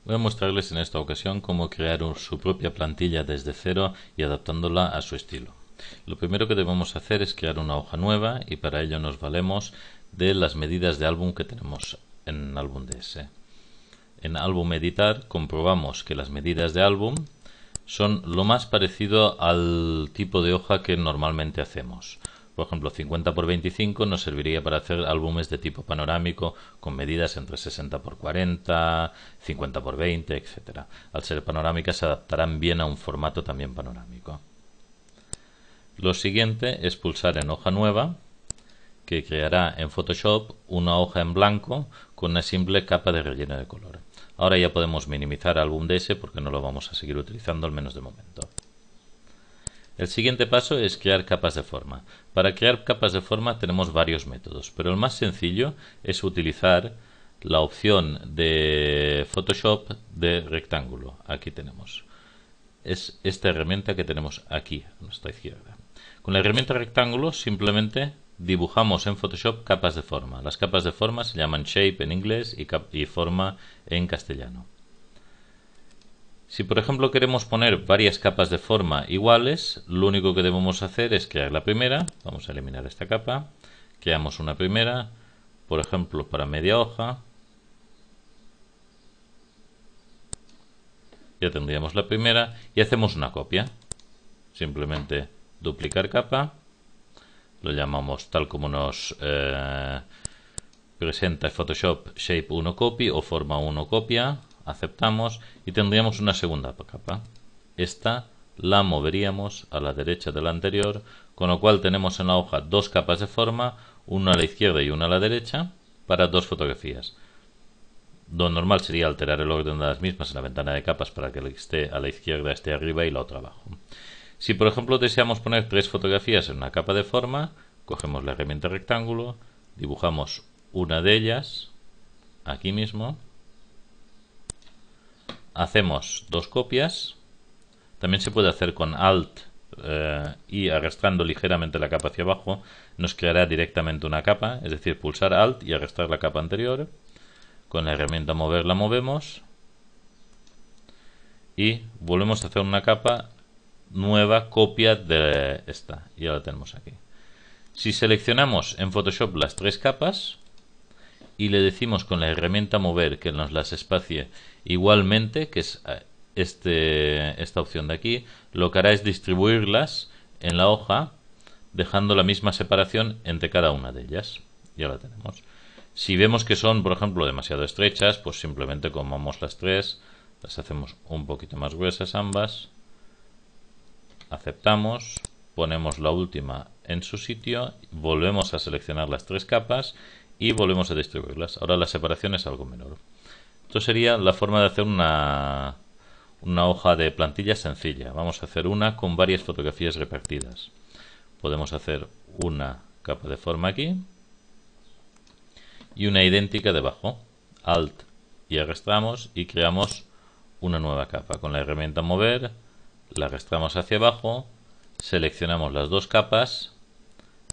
Voy a mostrarles en esta ocasión cómo crear su propia plantilla desde cero y adaptándola a su estilo. Lo primero que debemos hacer es crear una hoja nueva y para ello nos valemos de las medidas de álbum que tenemos en álbum DS. En álbum editar comprobamos que las medidas de álbum son lo más parecido al tipo de hoja que normalmente hacemos. Por ejemplo, 50 x 25 nos serviría para hacer álbumes de tipo panorámico con medidas entre 60 x 40, 50 x 20, etc. Al ser panorámicas se adaptarán bien a un formato también panorámico. Lo siguiente es pulsar en hoja nueva, que creará en Photoshop una hoja en blanco con una simple capa de relleno de color. Ahora ya podemos minimizar álbum DS porque no lo vamos a seguir utilizando, al menos de momento. El siguiente paso es crear capas de forma. Para crear capas de forma tenemos varios métodos, pero el más sencillo es utilizar la opción de Photoshop de rectángulo. Aquí tenemos. Es esta herramienta que tenemos aquí a nuestra izquierda. Con la herramienta rectángulo simplemente dibujamos en Photoshop capas de forma. Las capas de forma se llaman shape en inglés y forma en castellano. Si por ejemplo queremos poner varias capas de forma iguales, lo único que debemos hacer es crear la primera. Vamos a eliminar esta capa. Creamos una primera, por ejemplo para media hoja. Ya tendríamos la primera y hacemos una copia. Simplemente duplicar capa. Lo llamamos tal como nos presenta Photoshop Shape 1 Copy o Forma 1 Copia. Aceptamos y tendríamos una segunda capa. Esta la moveríamos a la derecha de la anterior, con lo cual tenemos en la hoja dos capas de forma, una a la izquierda y una a la derecha, para dos fotografías. Lo normal sería alterar el orden de las mismas en la ventana de capas para que la que esté a la izquierda esté arriba y la otra abajo. Si por ejemplo deseamos poner tres fotografías en una capa de forma, cogemos la herramienta rectángulo, dibujamos una de ellas aquí mismo, hacemos dos copias. También se puede hacer con Alt y arrastrando ligeramente la capa hacia abajo nos creará directamente una capa, es decir, pulsar Alt y arrastrar la capa anterior. Con la herramienta mover la movemos y volvemos a hacer una capa nueva, copia de esta, y ya la tenemos aquí. Si seleccionamos en Photoshop las tres capas y le decimos con la herramienta mover que nos las espacie igualmente, que es esta opción de aquí, lo que hará es distribuirlas en la hoja dejando la misma separación entre cada una de ellas. Ya la tenemos. Si vemos que son, por ejemplo, demasiado estrechas, pues simplemente comamos las tres, las hacemos un poquito más gruesas ambas, aceptamos, ponemos la última en su sitio, volvemos a seleccionar las tres capas y volvemos a distribuirlas. Ahora la separación es algo menor. Esto sería la forma de hacer una hoja de plantilla sencilla. Vamos a hacer una con varias fotografías repartidas. Podemos hacer una capa de forma aquí y una idéntica debajo. Alt y arrastramos y creamos una nueva capa. Con la herramienta mover la arrastramos hacia abajo, seleccionamos las dos capas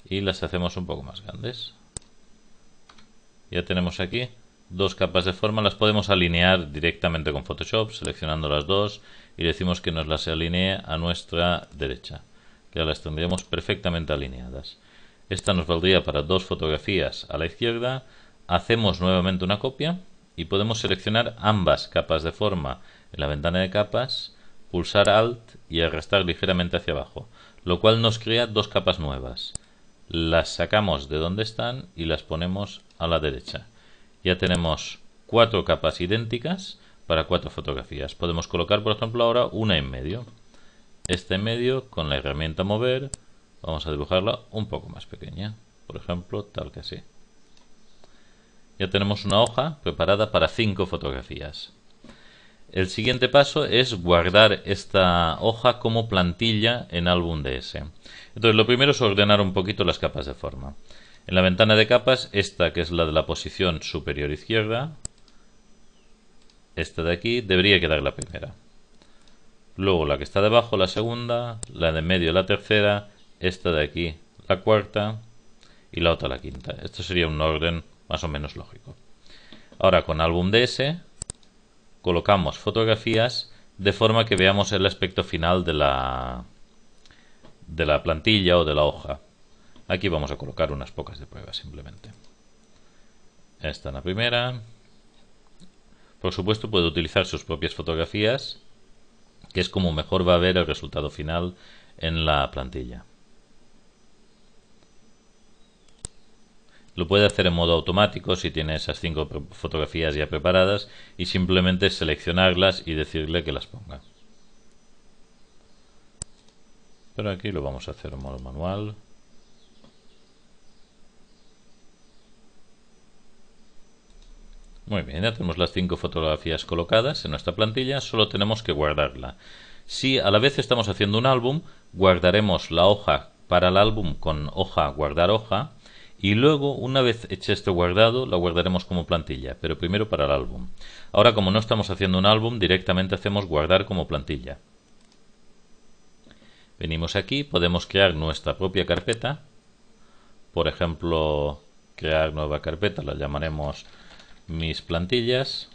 y las hacemos un poco más grandes. Ya tenemos aquí dos capas de forma. Las podemos alinear directamente con Photoshop seleccionando las dos y decimos que nos las alinee a nuestra derecha, que ya las tendríamos perfectamente alineadas. Esta nos valdría para dos fotografías a la izquierda. Hacemos nuevamente una copia y podemos seleccionar ambas capas de forma en la ventana de capas, pulsar Alt y arrastrar ligeramente hacia abajo, lo cual nos crea dos capas nuevas. Las sacamos de donde están y las ponemos a la derecha. Ya tenemos cuatro capas idénticas para cuatro fotografías. Podemos colocar, por ejemplo, ahora una en medio. Esta en medio, con la herramienta mover, vamos a dibujarla un poco más pequeña. Por ejemplo, tal que así. Ya tenemos una hoja preparada para 5 fotografías. El siguiente paso es guardar esta hoja como plantilla en álbum DS. Entonces lo primero es ordenar un poquito las capas de forma. En la ventana de capas, esta que es la de la posición superior izquierda, esta de aquí debería quedar la primera. Luego la que está debajo, la segunda, la de medio, la tercera, esta de aquí, la cuarta y la otra la quinta. Esto sería un orden más o menos lógico. Ahora con álbum DS colocamos fotografías de forma que veamos el aspecto final de la plantilla o de la hoja. Aquí vamos a colocar unas pocas de prueba simplemente. Esta es la primera. Por supuesto puede utilizar sus propias fotografías, que es como mejor va a ver el resultado final en la plantilla. Lo puede hacer en modo automático si tiene esas 5 fotografías ya preparadas y simplemente seleccionarlas y decirle que las ponga. Pero aquí lo vamos a hacer en modo manual. Muy bien, ya tenemos las 5 fotografías colocadas en nuestra plantilla, solo tenemos que guardarla. Si a la vez estamos haciendo un álbum, guardaremos la hoja para el álbum con hoja, guardar hoja, y luego, una vez hecho este guardado, la guardaremos como plantilla, pero primero para el álbum. Ahora, como no estamos haciendo un álbum, directamente hacemos guardar como plantilla. Venimos aquí, podemos crear nuestra propia carpeta. Por ejemplo, crear nueva carpeta, la llamaremos mis plantillas.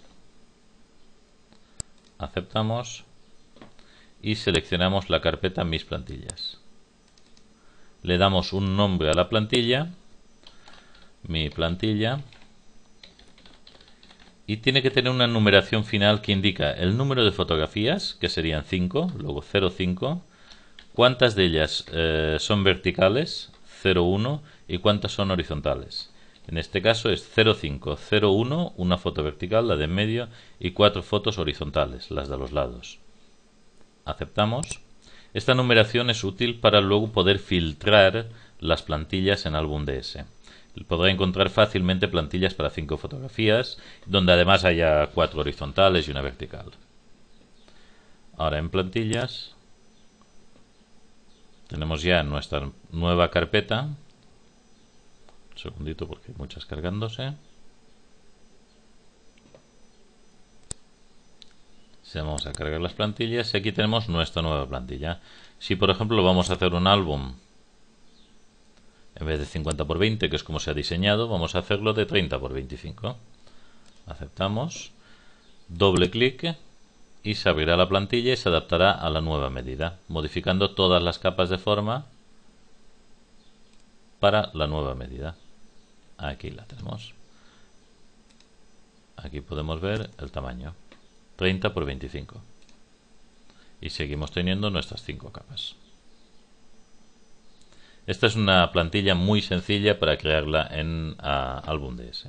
Aceptamos y seleccionamos la carpeta mis plantillas. Le damos un nombre a la plantilla, mi plantilla, y tiene que tener una numeración final que indica el número de fotografías, que serían 5, luego 0,5, cuántas de ellas son verticales, 0,1, y cuántas son horizontales. En este caso es 0,5, 0,1, una foto vertical, la de en medio, y 4 fotos horizontales, las de los lados. Aceptamos. Esta numeración es útil para luego poder filtrar las plantillas en Álbum DS. Podrá encontrar fácilmente plantillas para 5 fotografías, donde además haya 4 horizontales y una vertical. Ahora en plantillas tenemos ya nuestra nueva carpeta. Un segundito porque hay muchas cargándose. Vamos a cargar las plantillas y aquí tenemos nuestra nueva plantilla. Si por ejemplo vamos a hacer un álbum, en vez de 50 por 20, que es como se ha diseñado, vamos a hacerlo de 30 por 25. Aceptamos, doble clic y se abrirá la plantilla y se adaptará a la nueva medida, modificando todas las capas de forma para la nueva medida. Aquí la tenemos. Aquí podemos ver el tamaño, 30 por 25. Y seguimos teniendo nuestras 5 capas. Esta es una plantilla muy sencilla para crearla en Álbum DS.